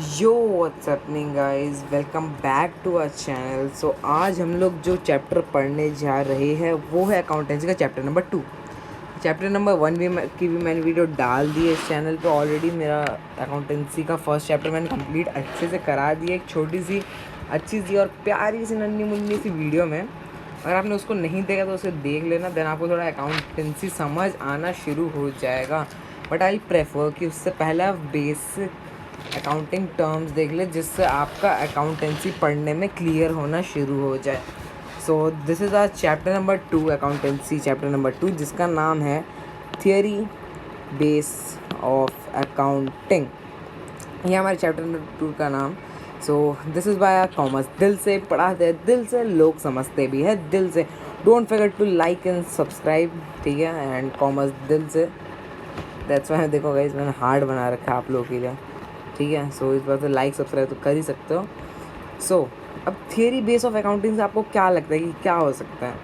Yo what's happening guys, welcome back to our channel. So आज हम लोग जो चैप्टर पढ़ने जा रहे हैं वो है अकाउंटेंसी का चैप्टर नंबर 2। चैप्टर नंबर 1 की भी मैंने वीडियो डाल दी है इस चैनल पे ऑलरेडी। मेरा अकाउंटेंसी का फर्स्ट चैप्टर मैंने कंप्लीट अच्छे से करा दिया, एक छोटी सी अच्छी सी और प्यारी सी नन्ही मुन्नी सी वीडियो में। अगर आपने उसको नहीं देखा तो उसे देख लेना, देन आपको थोड़ा अकाउंटेंसी समझ आना शुरू हो जाएगा। बट आई प्रेफर कि उससे पहले आप बेसिक अकाउंटिंग टर्म्स देख ले, जिससे आपका अकाउंटेंसी पढ़ने में क्लियर होना शुरू हो जाए। So this is our chapter number 2, accountancy chapter number 2, जिसका नाम है थियरी बेस ऑफ अकाउंटिंग। ये हमारे चैप्टर नंबर 2 का नाम। सो दिस इज़ बाय कॉमर्स। दिल से पढ़ाते हैं, दिल से लोग समझते भी है, दिल से। Don't forget to like and subscribe, ठीक है। एंड कॉमर्स दिल से, दैट्स वाई देखो गाइस मैंने हार्ड बना रखा है आप लोगों के लिए, ठीक है। सो इस बार तो लाइक सब्सक्राइब तो कर ही सकते हो। सो अब थियरी बेस ऑफ अकाउंटिंग से आपको क्या लगता है कि क्या हो सकता है?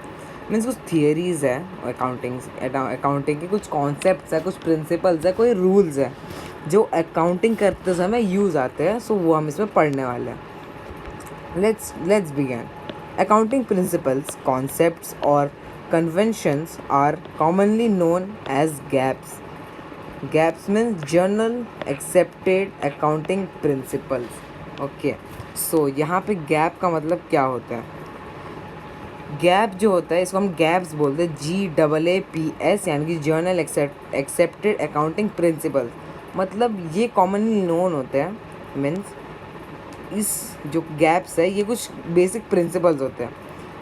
मीन्स कुछ थियरीज़ है अकाउंटिंग के, कुछ कॉन्सेप्ट्स है, कुछ प्रिंसिपल्स है, कोई रूल्स है जो अकाउंटिंग करते समय यूज़ आते हैं। सो वो हम इसमें पढ़ने वाले हैं। Let's begin. Accounting principles, concepts और conventions are commonly known as GAAPs. GAAPs means general accepted accounting principles. Okay, so यहाँ पे गैप का मतलब क्या होता है? गैप जो होता है इसको हम गैप्स बोलते हैं, GAAPS, यानी कि जर्नल एक्सेप्टेड अकाउंटिंग प्रिंसिपल्स। मतलब ये कॉमनली नोन होते हैं। मीन्स इस जो गैप्स है ये कुछ बेसिक प्रिंसिपल्स होते हैं।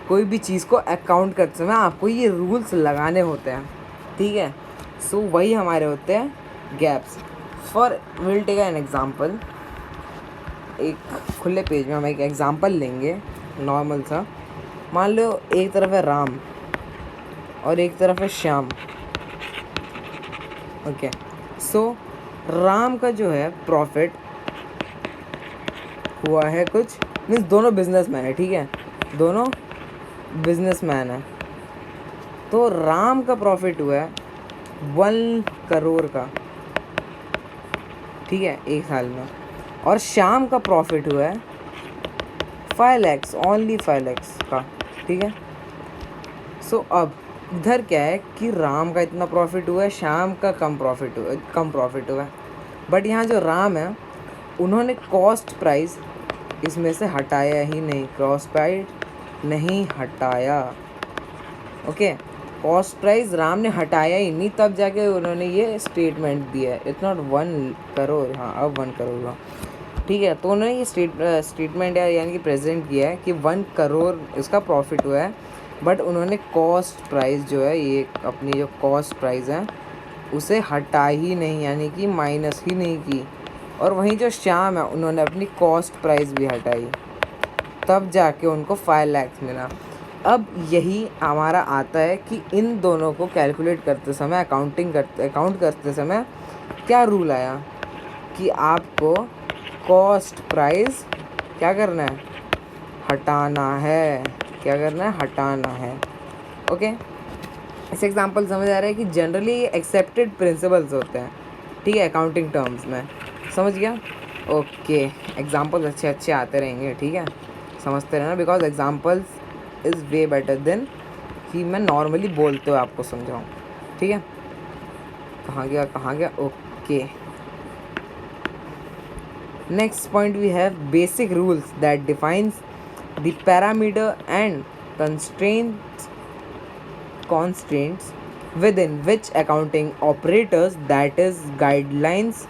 कोई भी चीज़ को अकाउंट करते समय आपको ये रूल्स लगाने होते हैं, ठीक है। सो वही हमारे होते हैं gaps. For will take an example. एक खुले पेज में हम एक एग्ज़ाम्पल लेंगे नॉर्मल सा। मान लो एक तरफ है राम और एक तरफ है श्याम। ओके, सो राम का जो है प्रॉफिट हुआ है कुछ, मीन्स दोनों बिजनेसमैन है, ठीक है, दोनों बिजनेसमैन है। तो राम का प्रॉफिट हुआ है 1 करोड़ का, ठीक है, एक साल में। और श्याम का प्रॉफिट हुआ है 5 lakhs, ओनली 5 lakhs का, ठीक है। सो अब इधर क्या है कि राम का इतना प्रॉफिट हुआ है, श्याम का कम प्रॉफिट हुआ है। बट यहाँ जो राम है उन्होंने कॉस्ट प्राइस इसमें से हटाया ही नहीं, कॉस्ट प्राइस नहीं हटाया। ओके, कॉस्ट प्राइस राम ने हटाया ही नहीं, तब जाके उन्होंने ये स्टेटमेंट दिया है। इट्स नॉट 1 करोड़, हाँ अब 1 करोड़ हुआ, ठीक है। तो उन्होंने ये स्टेटमेंट यानी कि प्रेजेंट किया है कि 1 करोड़ इसका प्रॉफिट हुआ है। बट उन्होंने कॉस्ट प्राइस जो है, ये अपनी जो कॉस्ट प्राइस है उसे हटा ही नहीं, यानी कि माइनस ही नहीं की। और वहीं जो श्याम है उन्होंने अपनी कॉस्ट प्राइस भी हटाई, तब जाके उनको 5 lakhs मिला। अब यही हमारा आता है कि इन दोनों को कैलकुलेट करते समय, अकाउंट करते समय क्या रूल आया कि आपको कॉस्ट प्राइस क्या करना है, हटाना है। क्या करना है, हटाना है। ओके, इस एग्जांपल समझ आ रहा है कि जनरली ये एक्सेप्टेड प्रिंसिपल्स होते हैं, ठीक है, अकाउंटिंग टर्म्स में। समझ गया? ओके, एग्जांपल्स अच्छे अच्छे आते रहेंगे, ठीक है, समझते रहना, because examples is way better than कि मैं नॉर्मली बोलते हुए आपको समझाऊँ, ठीक है। कहाँ गया? Okay, next point we have basic rules that defines the parameter and constraints within which accounting operators, that is guidelines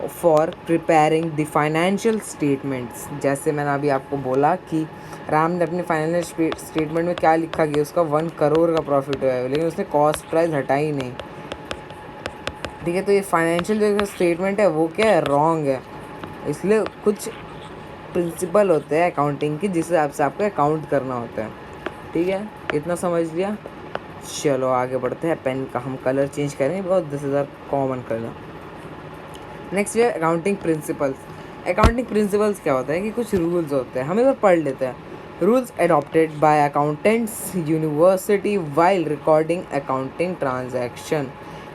for preparing the financial statements। जैसे मैंने अभी आपको बोला कि राम ने अपनी फाइनेंशियल स्टेटमेंट में क्या लिखा कि उसका 1 करोड़ का प्रॉफिट हुआ है, लेकिन उसने कॉस्ट प्राइस हटाई नहीं, ठीक है। तो ये फाइनेंशियल जो स्टेटमेंट है वो क्या है, रॉन्ग है। इसलिए कुछ प्रिंसिपल होते हैं अकाउंटिंग की जिस हिसाब से आपको अकाउंट करना होता है, ठीक है। इतना समझ लिया, चलो आगे बढ़ते हैं। पेन का हम कलर चेंज करेंगे because this is our common colour. Next है अकाउंटिंग प्रिंसिपल्स। अकाउंटिंग प्रिंसिपल्स क्या होता है कि कुछ रूल्स होते हैं, हम एक बार पढ़ लेते हैं। Rules adopted by accountants university while recording accounting transaction,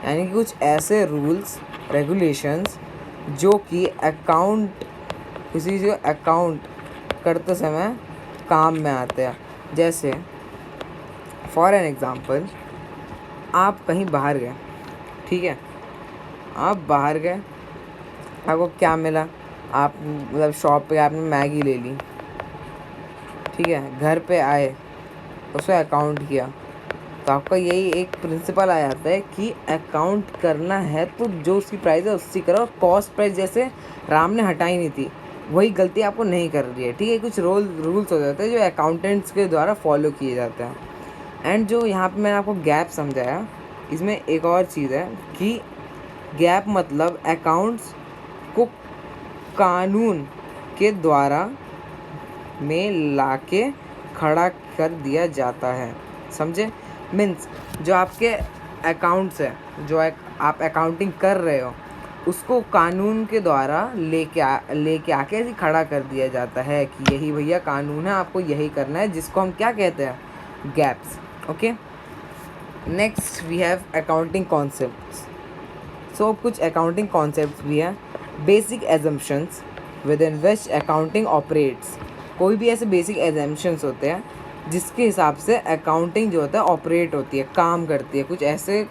यानी कि कुछ ऐसे रूल्स रेगुलेशंस जो कि किसी चीज़ को अकाउंट करते समय काम में आते हैं। जैसे फॉर एन एग्ज़ाम्पल, आप कहीं बाहर गए, ठीक है, आप बाहर गए, आपको क्या मिला, आप मतलब शॉप पे आपने मैगी ले ली, ठीक है, घर पे आए, उसे अकाउंट किया, तो आपका यही एक प्रिंसिपल आ जाता है कि अकाउंट करना है तो जो उसकी प्राइस है उससे करो। और कॉस्ट प्राइस जैसे राम ने हटाई नहीं थी, वही गलती आपको नहीं कर रही है, ठीक है। कुछ रूल्स हो जाते हैं जो अकाउंटेंट्स के द्वारा फॉलो किए जाते हैं। एंड जो यहाँ पे मैंने आपको गैप समझाया, इसमें एक और चीज़ है कि गैप मतलब अकाउंट्स को कानून के द्वारा में लाके खड़ा कर दिया जाता है, समझे। मीन्स जो आपके अकाउंट्स है, जो आप अकाउंटिंग कर रहे हो, उसको कानून के द्वारा लेके आके ऐसे खड़ा कर दिया जाता है कि यही भैया कानून है, आपको यही करना है, जिसको हम क्या कहते हैं, GAAPs. Okay, next we have accounting concepts. So कुछ अकाउंटिंग कॉन्सेप्ट्स भी हैं। Basic assumptions within which accounting operates. कोई भी ऐसे बेसिक एजम्पशंस होते हैं जिसके हिसाब से अकाउंटिंग जो होता है ऑपरेट होती है, काम करती है। कुछ ऐसे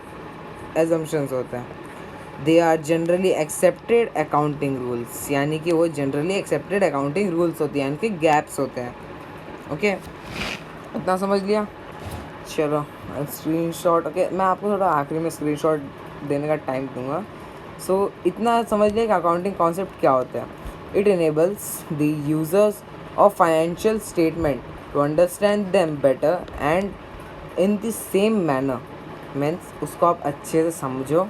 एजम्पशंस होते हैं। They are generally accepted accounting rules, यानी कि वो जनरली एक्सेप्टेड अकाउंटिंग रूल्स होती हैं, यानी कि गैप्स होते हैं। ओके, इतना समझ लिया। चलो स्क्रीनशॉट, ओके, मैं आपको थोड़ा आखिरी में स्क्रीनशॉट देने का टाइम दूंगा। सो इतना समझ लिया कि अकाउंटिंग कॉन्सेप्ट क्या होता है। It enables the users of financial statement to understand them better and in the same manner. Means उसको आप अच्छे से समझो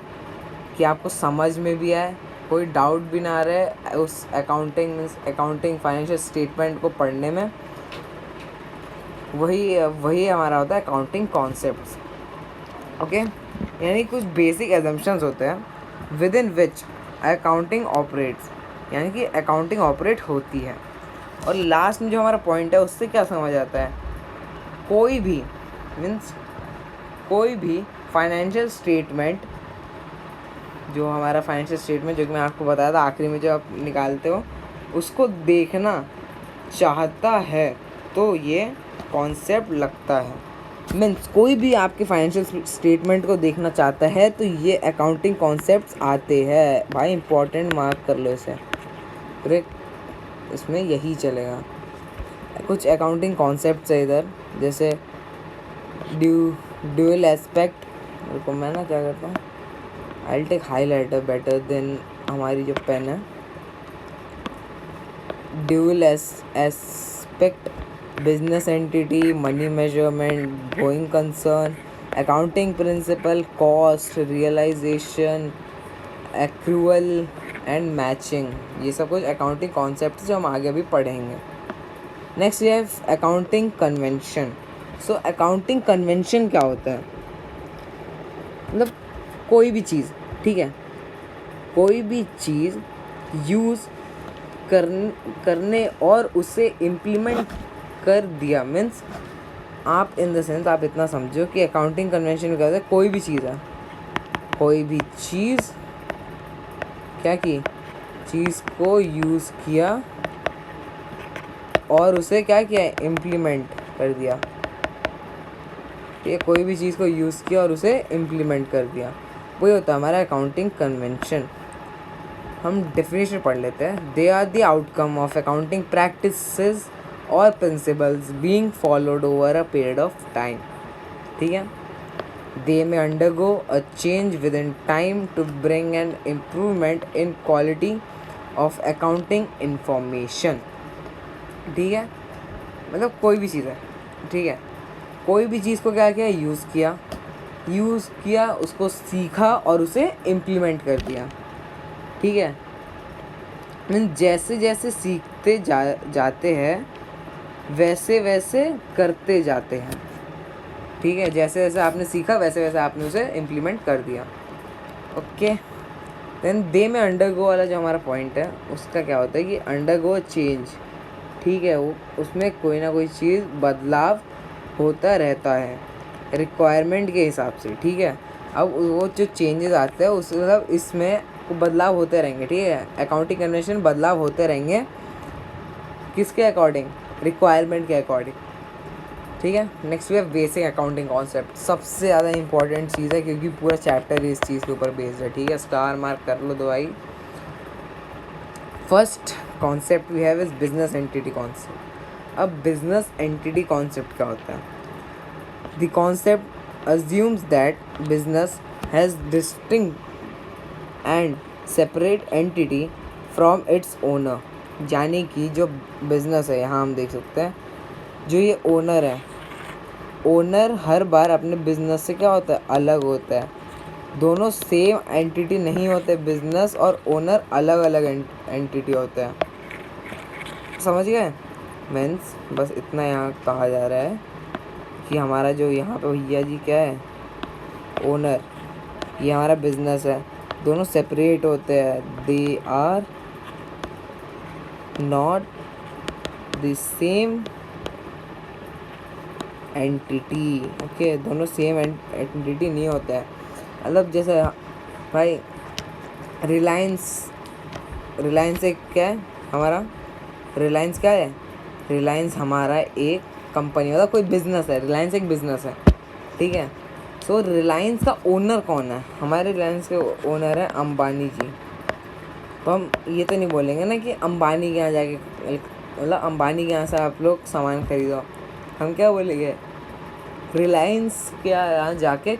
कि आपको समझ में भी आए, कोई डाउट भी ना रहे उस अकाउंटिंग फाइनेंशियल स्टेटमेंट को पढ़ने में। वही हमारा होता है अकाउंटिंग कॉन्सेप्ट्स। ओके, यानी कुछ बेसिक एजम्पशंस होते हैं with in which accounting operates, यानी कि अकाउंटिंग ऑपरेट होती है। और लास्ट में जो हमारा पॉइंट है उससे क्या समझ आता है, कोई भी फाइनेंशियल स्टेटमेंट, जो हमारा फाइनेंशियल स्टेटमेंट जो कि मैं आपको बताया था आखिरी में जो आप निकालते हो, उसको देखना चाहता है तो ये कॉन्सेप्ट लगता है। मीन्स कोई भी आपके फाइनेंशियल स्टेटमेंट को देखना चाहता है तो ये अकाउंटिंग कॉन्सेप्ट्स आते हैं। भाई इंपॉर्टेंट मार्क कर लो इसे, फिर इसमें यही चलेगा। कुछ अकाउंटिंग कॉन्सेप्ट्स है इधर, जैसे ड्यूअल एस्पेक्ट। देखो मैं ना क्या करता हूँ, I will take highlighter better than हमारी जो पेन है। Dual aspect, business entity, money measurement, going concern, accounting principle, cost, realisation, accrual and matching. ये सब कुछ अकाउंटिंग कॉन्सेप्ट जो हम आगे भी पढ़ेंगे। नेक्स्ट ये है accounting convention. So accounting convention क्या होता है, मतलब कोई भी चीज़, ठीक है, कोई भी चीज़ यूज़ करने और उसे इम्प्लीमेंट कर दिया। मीन्स आप इन द सेंस आप इतना समझो कि अकाउंटिंग कन्वेंशन क्या होता है, कोई भी चीज़ है, कोई भी चीज़ क्या की, चीज़ को यूज़ किया और उसे क्या किया, इम्प्लीमेंट कर दिया। ये कोई भी चीज़ को यूज़ किया और उसे इम्प्लीमेंट कर दिया, वही होता है हमारा अकाउंटिंग कन्वेंशन। हम डेफिनेशन पढ़ लेते हैं। They are the outcome of accounting practices और principles being followed over a period of time, ठीक है। They may undergo a change within time to bring an improvement in quality of accounting information, ठीक है। मतलब कोई भी चीज़ है, ठीक है, कोई भी चीज़ को क्या किया, यूज़ किया, उसको सीखा और उसे इम्प्लीमेंट कर दिया, ठीक है। जैसे जैसे सीखते जाते हैं वैसे वैसे करते जाते हैं, ठीक है। जैसे जैसे आपने सीखा वैसे वैसे आपने उसे इम्प्लीमेंट कर दिया। Okay, then they may undergo वाला जो हमारा पॉइंट है उसका क्या होता है कि अंडरगो चेंज, ठीक है, वो उसमें कोई ना कोई चीज़ बदलाव होता रहता है रिक्वायरमेंट के हिसाब से, ठीक है। अब वो जो चेंजेस आते हैं उस मतलब इसमें को बदलाव होते रहेंगे, ठीक है। अकाउंटिंग कन्वेंशन बदलाव होते रहेंगे, किसके अकॉर्डिंग, रिक्वायरमेंट के अकॉर्डिंग, ठीक है। Next we have basic accounting concept, सबसे ज़्यादा इंपॉर्टेंट चीज़ है क्योंकि पूरा चैप्टर इस चीज़ के ऊपर बेस्ड है, ठीक है। स्टार मार्क कर लो दो भाई। First concept we have is business entity concept. अब बिजनेस एंटिटी कॉन्सेप्ट क्या होता है? The concept assumes that business has distinct and separate entity from its owner, यानी कि जो बिजनेस है, यहाँ हम देख सकते हैं जो ये ओनर है, ओनर हर बार अपने बिजनेस से क्या होता है, अलग होता है। दोनों सेम एंटिटी नहीं होते, बिजनेस और ओनर अलग अलग एंटिटी होते हैं, समझ गए। मीन्स बस इतना यहाँ कहा जा रहा है कि हमारा जो यहाँ पे भैया जी क्या है, ओनर, ये हमारा बिजनेस है, दोनों सेपरेट होते हैं, they are not the same entity, okay, दोनों सेम एंटिटी नहीं होता है। मतलब जैसे भाई रिलायंस एक क्या है हमारा, रिलायंस क्या है, रिलायंस हमारा एक कंपनी, मतलब कोई बिजनेस है, रिलायंस एक बिजनेस है, ठीक है। सो रिलायंस का ओनर कौन है, हमारे रिलायंस के ओनर है अंबानी जी। तो हम ये तो नहीं बोलेंगे ना कि अंबानी के यहाँ जाके, मतलब अंबानी के यहाँ से आप लोग सामान खरीदो, हम क्या बोलेंगे, रिलायंस के यहाँ जाके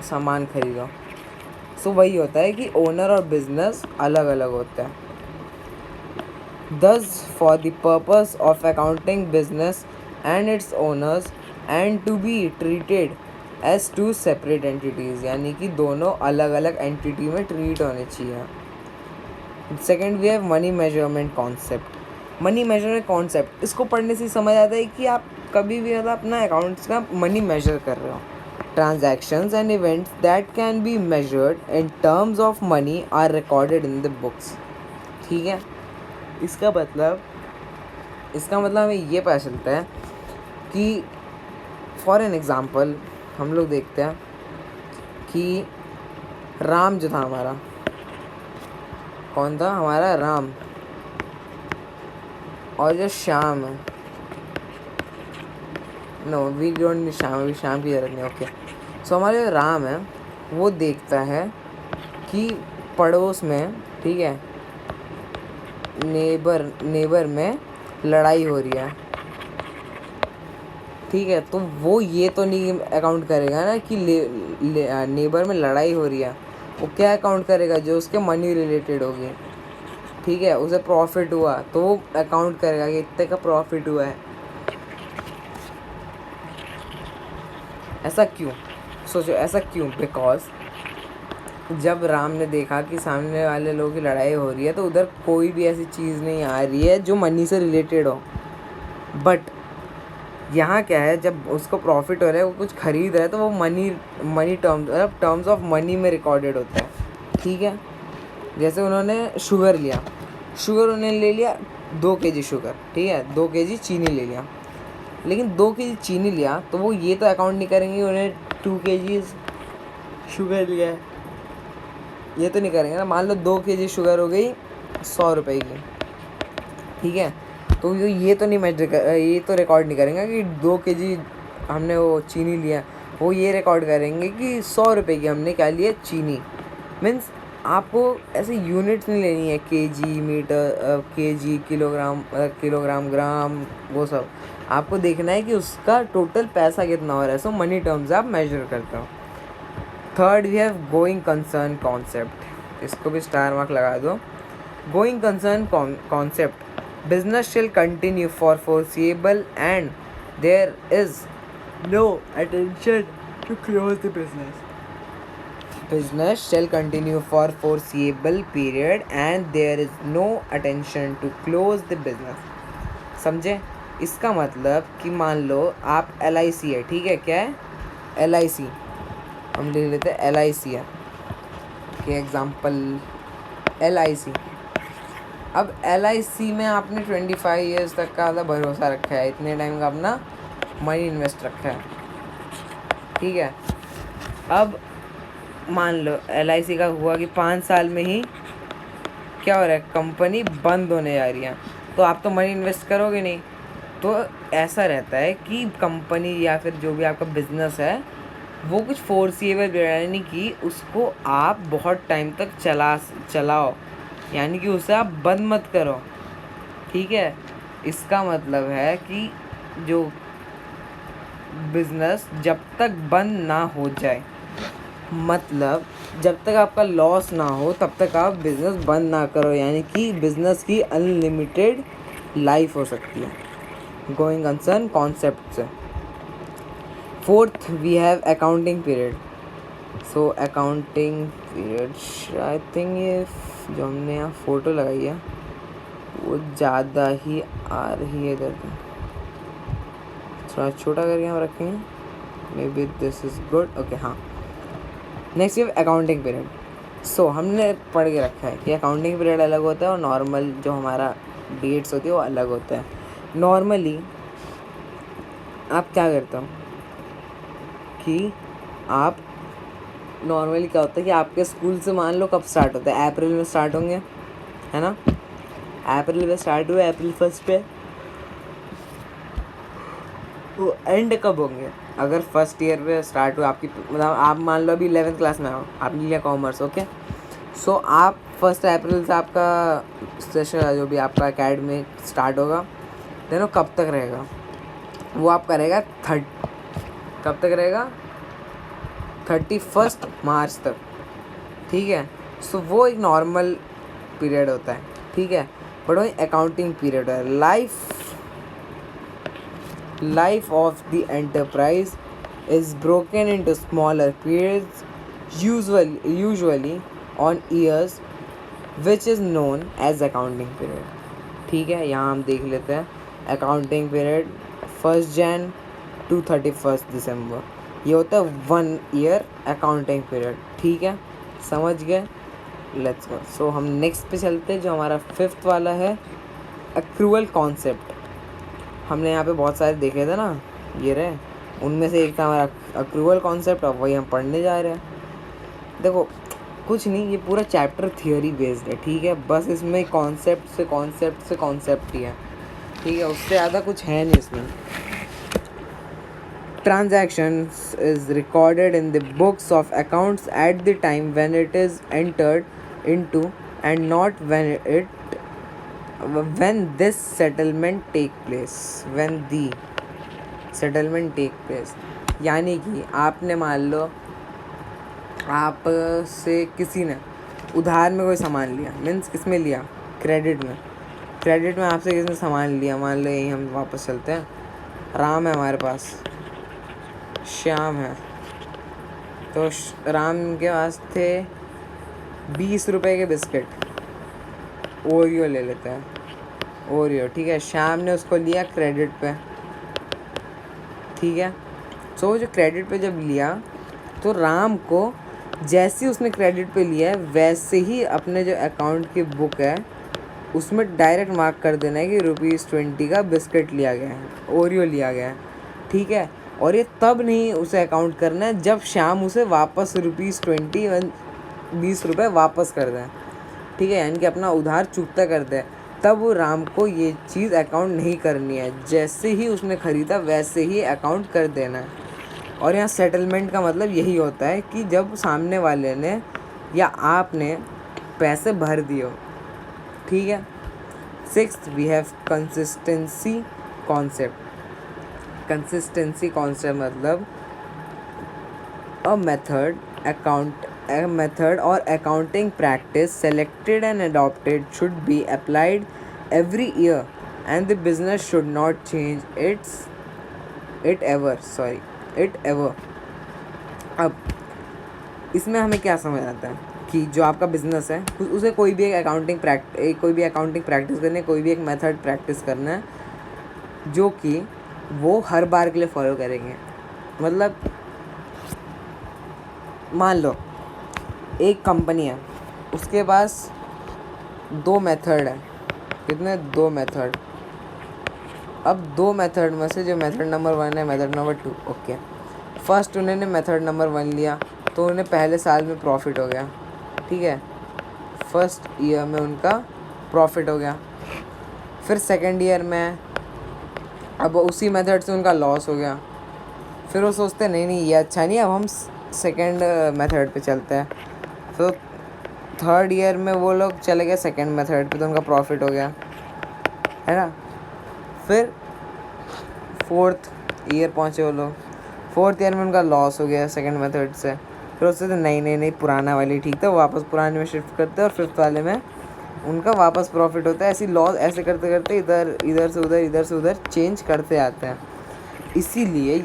सामान खरीदो। सो वही होता है कि ओनर और बिजनेस अलग अलग होता है। Thus, for the purpose of accounting business and its owners and to be treated as two separate entities, यानी कि दोनों अलग अलग एंटिटी में ट्रीट होने चाहिए। Second we have money measurement concept. Money measurement concept, इसको पढ़ने से समझ आता है कि आप कभी भी मतलब अपना अकाउंट्स का मनी मेजर कर रहे हो। Transactions and events that can be measured in terms of money are recorded in the books, ठीक है। इसका मतलब हमें ये पता चलता है कि फॉर एन एग्ज़ाम्पल हम लोग देखते हैं कि राम जो था हमारा, कौन था हमारा, राम, और जो श्याम है, no we don't need Shyam, अभी श्याम की ज़रूरत नहीं, ओके। सो हमारे जो राम है वो देखता है कि पड़ोस में, ठीक है, नेबर में लड़ाई हो रही है, ठीक है। तो वो ये तो नहीं अकाउंट करेगा ना कि नेबर में लड़ाई हो रही है, वो क्या अकाउंट करेगा, जो उसके मनी रिलेटेड होगी, ठीक है, उसे प्रॉफिट हुआ तो वो अकाउंट करेगा कि इतने का प्रॉफिट हुआ है। ऐसा क्यों, सोचो ऐसा क्यों, बिकॉज जब राम ने देखा कि सामने वाले लोगों की लड़ाई हो रही है तो उधर कोई भी ऐसी चीज़ नहीं आ रही है जो मनी से रिलेटेड हो, बट यहाँ क्या है, जब उसको प्रॉफिट हो रहा है, वो कुछ खरीद रहा है, तो वो मनी टर्म्स ऑफ मनी में रिकॉर्डेड होता है, ठीक है। जैसे उन्होंने शुगर लिया, उन्होंने ले लिया 2 kg शुगर, ठीक है, 2 kg चीनी ले लिया, लेकिन 2 kg चीनी लिया तो वो ये तो अकाउंट नहीं करेंगे उन्हें 2 kg शुगर लिया है, ये तो नहीं करेंगे ना। मान लो 2 kg शुगर हो गई 100 रुपये की, ठीक है, तो ये तो नहीं ये तो रिकॉर्ड नहीं करेंगे कि 2 kg हमने वो चीनी लिया, वो ये रिकॉर्ड करेंगे कि 100 रुपये की हमने क्या लिया, चीनी। मीन्स आपको ऐसे यूनिट्स नहीं लेनी है, kg, मीटर, kg, किलोग्राम, ग्राम, वो सब आपको देखना है कि उसका टोटल पैसा कितना हो रहा है। सो मनी टर्म्स आप मेजर करते हो। Third we have going concern concept, इसको भी स्टार मार्क लगा दो। Going concern concept, business shall continue for foreseeable and there is no attention to close the business. Business shall continue for foreseeable period and there is no attention to close the business. समझे? इसका मतलब कि मान लो आप LIC है, ठीक है, क्या है LIC, हम लिख लेते हैं LIC है, कि एग्जाम्पल LIC। अब LIC में आपने 25 ईयर्स तक का भरोसा रखा है, इतने टाइम का अपना मनी इन्वेस्ट रखा है, ठीक है। अब मान लो LIC का हुआ कि 5 साल में ही क्या हो रहा है, कंपनी बंद होने जा रही है, तो आप तो मनी इन्वेस्ट करोगे नहीं। तो ऐसा रहता है कि कंपनी या फिर जो भी आपका बिजनेस है वो कुछ फोर्सिएबल, यानी कि उसको आप बहुत टाइम तक चलाओ, यानी कि उसे आप बंद मत करो। ठीक है, इसका मतलब है कि जो बिजनेस जब तक बंद ना हो जाए, मतलब जब तक आपका लॉस ना हो तब तक आप बिज़नेस बंद ना करो, यानी कि बिज़नेस की अनलिमिटेड लाइफ हो सकती है। गोइंग कंसर्न कॉन्सेप्ट से। Fourth we have accounting period. So accounting period I think ये जो हमने यहाँ फ़ोटो लगाई है वो ज़्यादा ही आ रही है इधर पे, थोड़ा छोटा करके हम रखेंगे, may be this is good. Okay, हाँ। नेक्स्ट ये अकाउंटिंग पीरियड। सो हमने पढ़ के रखा है कि अकाउंटिंग पीरियड अलग होता है और नॉर्मल जो हमारा डेट्स होती है वो अलग होता है। नॉर्मली आप क्या करते हो कि आप नॉर्मली क्या होता है कि आपके स्कूल से मान लो कब स्टार्ट होता है, अप्रैल में स्टार्ट होंगे, है ना। अप्रैल में स्टार्ट हुए, अप्रैल 1 पे वो एंड कब होंगे। अगर फर्स्ट ईयर में स्टार्ट हुआ आपकी, मतलब आप मान लो अभी 11th क्लास में हो, आपने लिया कॉमर्स, ओके। सो आप 1 अप्रैल से आपका सेशन जो भी आपका एकेडमिक स्टार्ट होगा, देन वो कब तक रहेगा, वो आपका रहेगा कब तक रहेगा, 31 मार्च तक। ठीक है, सो वो एक नॉर्मल पीरियड होता है, ठीक है। बट वही अकाउंटिंग पीरियड है। Life of the enterprise is broken into smaller periods, usually on years, which is known as accounting period। ठीक है, यहाँ हम देख लेते हैं accounting period 1 Jan to 31 December, ये होता है 1 year अकाउंटिंग पीरियड। ठीक है, समझ गए, लेट्स गो। सो हम नेक्स्ट पे चलते हैं, जो हमारा 5th वाला है एक्रूअल कॉन्सेप्ट। हमने यहाँ पे बहुत सारे देखे थे ना, ये रहे, उनमें से एक था हमारा अक्रूवल कॉन्सेप्ट, और वही हम पढ़ने जा रहे हैं। देखो कुछ नहीं, ये पूरा चैप्टर थियोरी बेस्ड है, ठीक है। बस इसमें कॉन्सेप्ट ही है, ठीक है, उससे ज़्यादा कुछ है नहीं इसमें। Transactions is recorded in the books of accounts at the time when it is entered into, and not when this settlement take place, when the settlement take place। यानी कि आपने मान लो आप से किसी ने उधार में कोई सामान लिया, मीन्स किस में लिया, क्रेडिट में आपसे किसी ने सामान लिया। मान लो यही हम वापस चलते हैं, राम है हमारे पास, श्याम है, तो राम के पास थे 20 रुपए के बिस्किट, ओरियो ले लेते हैं, ओरियो, ठीक है। श्याम ने उसको लिया क्रेडिट पे, ठीक है। सो जो क्रेडिट पे जब लिया, तो राम को जैसे ही उसने क्रेडिट पे लिया है, वैसे ही अपने जो अकाउंट की बुक है उसमें डायरेक्ट मार्क कर देना है कि ₹20 का बिस्किट लिया गया है, ओरियो लिया गया है, ठीक है। और ये तब नहीं उसे अकाउंट करना है जब श्याम उसे वापस ₹20 वापस कर दें, ठीक है, यानी कि अपना उधार चुकता कर दे, तब वो राम को ये चीज़ अकाउंट नहीं करनी है। जैसे ही उसने ख़रीदा वैसे ही अकाउंट कर देना है। और यहाँ सेटलमेंट का मतलब यही होता है कि जब सामने वाले ने या आपने पैसे भर दिए हो, ठीक है। 6th we have consistency concept. Consistency concept मतलब a method or accounting practice selected and adopted should be applied every year, and the business should not change it ever। अब इसमें हमें क्या समझ आता है कि जो आपका बिजनेस है उसे कोई भी अकाउंटिंग प्रैक्टिस करनी है, कोई भी एक मेथड प्रैक्टिस करना है जो कि वो हर बार के लिए फॉलो करेंगे। मतलब मान लो एक कंपनी है, उसके पास 2 मेथड है, कितने, 2 मेथड। अब 2 मेथड में से जो मेथड नंबर 1 है, मेथड नंबर 2, ओके। फर्स्ट उन्होंने मेथड नंबर 1 लिया, तो उन्हें पहले साल में प्रॉफिट हो गया, ठीक है, फर्स्ट ईयर में उनका प्रॉफिट हो गया। फिर सेकेंड ईयर में अब उसी मेथड से उनका लॉस हो गया। फिर वो सोचते नहीं नहीं ये अच्छा नहीं, अब हम सेकेंड मेथड पे चलते हैं। तो थर्ड ईयर में वो लोग चले गए सेकेंड मेथड पे, तो उनका प्रॉफिट हो गया, है ना। फिर फोर्थ ईयर पहुँचे वो लोग, फोर्थ ईयर में उनका लॉस हो गया सेकेंड मेथड से। फिर उससे तो नहीं पुराना वाली ठीक था, वापस पुराने में शिफ्ट करते हैं और फिफ्थ वाले में उनका वापस प्रॉफिट होता है। ऐसी लॉस ऐसे करते करते इधर से उधर चेंज करते आते हैं। इसीलिए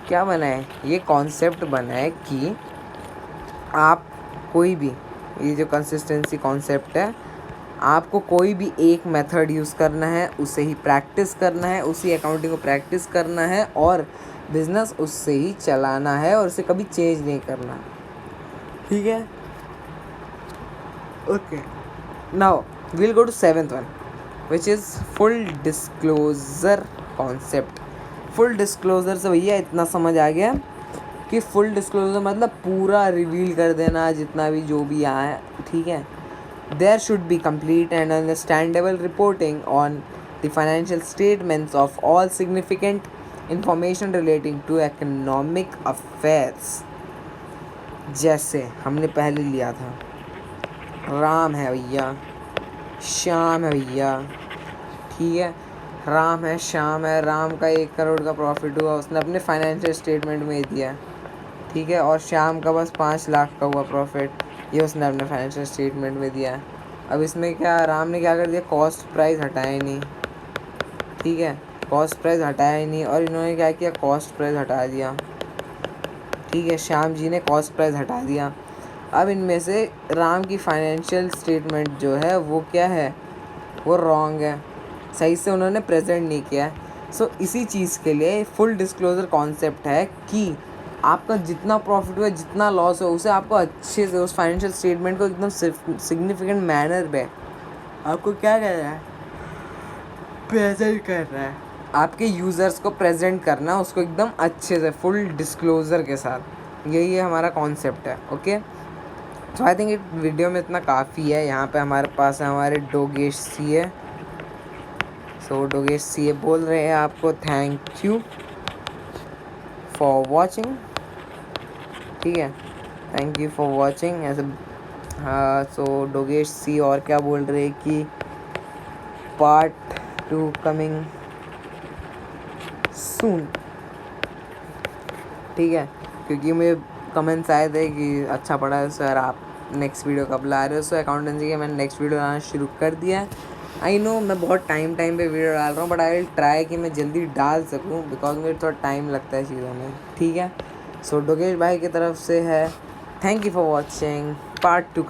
क्या बना है, ये कॉन्सेप्ट बना है कि आप कोई भी, ये जो कंसिस्टेंसी कॉन्सेप्ट है, आपको कोई भी एक मेथड यूज़ करना है, उसे ही प्रैक्टिस करना है, उसी अकाउंटिंग को प्रैक्टिस करना है और बिजनेस उससे ही चलाना है और उसे कभी चेंज नहीं करना, ठीक है। Okay, now we'll go to seventh one, which is full disclosure concept. Full disclosure से भैया इतना समझ आ गया कि फुल डिस्क्लोजर मतलब पूरा रिवील कर देना जितना भी जो भी आए, ठीक है। There should be complete and understandable reporting on the financial statements of all significant information relating to economic affairs। जैसे हमने पहले लिया था, राम है भैया, श्याम है भैया, ठीक है, राम है श्याम है, राम का 1 करोड़ का प्रॉफिट हुआ, उसने अपने फाइनेंशियल स्टेटमेंट में दिया, ठीक है। और श्याम का बस 5 लाख का हुआ प्रॉफिट, ये उसने अपने फाइनेंशियल स्टेटमेंट में दिया। अब इसमें क्या, राम ने क्या कर दिया, कॉस्ट प्राइस हटाया ही नहीं, ठीक है, कॉस्ट प्राइस हटाया ही नहीं, और इन्होंने क्या किया, कॉस्ट प्राइस हटा दिया, ठीक है, श्याम जी ने कॉस्ट प्राइस हटा दिया। अब इनमें से राम की फाइनेंशियल स्टेटमेंट जो है वो क्या है, वो रॉन्ग है, सही से उन्होंने प्रेजेंट नहीं किया है। सो इसी चीज़ के लिए फुल डिस्क्लोजर कॉन्सेप्ट है कि आपका जितना प्रॉफिट हुआ, जितना लॉस हो, उसे आपको अच्छे से उस फाइनेंशियल स्टेटमेंट को एकदम सिग्निफिकेंट मैनर पे आपको क्या करना है, प्रेजेंट करना है, आपके यूज़र्स को प्रेजेंट करना, उसको एकदम अच्छे से फुल डिस्क्लोजर के साथ। यही हमारा कॉन्सेप्ट है, ओके। तो आई थिंक इस वीडियो में इतना काफ़ी है। यहाँ पे हमारे पास है हमारे डोगेश सीए। सो डोगेश सीए बोल रहे हैं आपको थैंक यू फॉर वॉचिंग, ठीक है, थैंक यू फॉर वॉचिंग ऐसे। हाँ, सो डोगेश सी और क्या बोल रहे हैं कि पार्ट 2 कमिंग सून, ठीक है, क्योंकि मुझे कमेंट्स आए थे कि अच्छा पड़ा है सर, आप नेक्स्ट वीडियो कब ला रहे हो। सो अकाउंटेंसी के मैंने नेक्स्ट वीडियो लाना शुरू कर दिया है। आई नो मैं बहुत टाइम पे वीडियो डाल रहा हूँ, बट आई विल ट्राई कि मैं जल्दी डाल सकूँ, बिकॉज मुझे थोड़ा टाइम लगता है चीज़ों में, ठीक है। सो डोगेश भाई की तरफ से है thank you for watching, part 2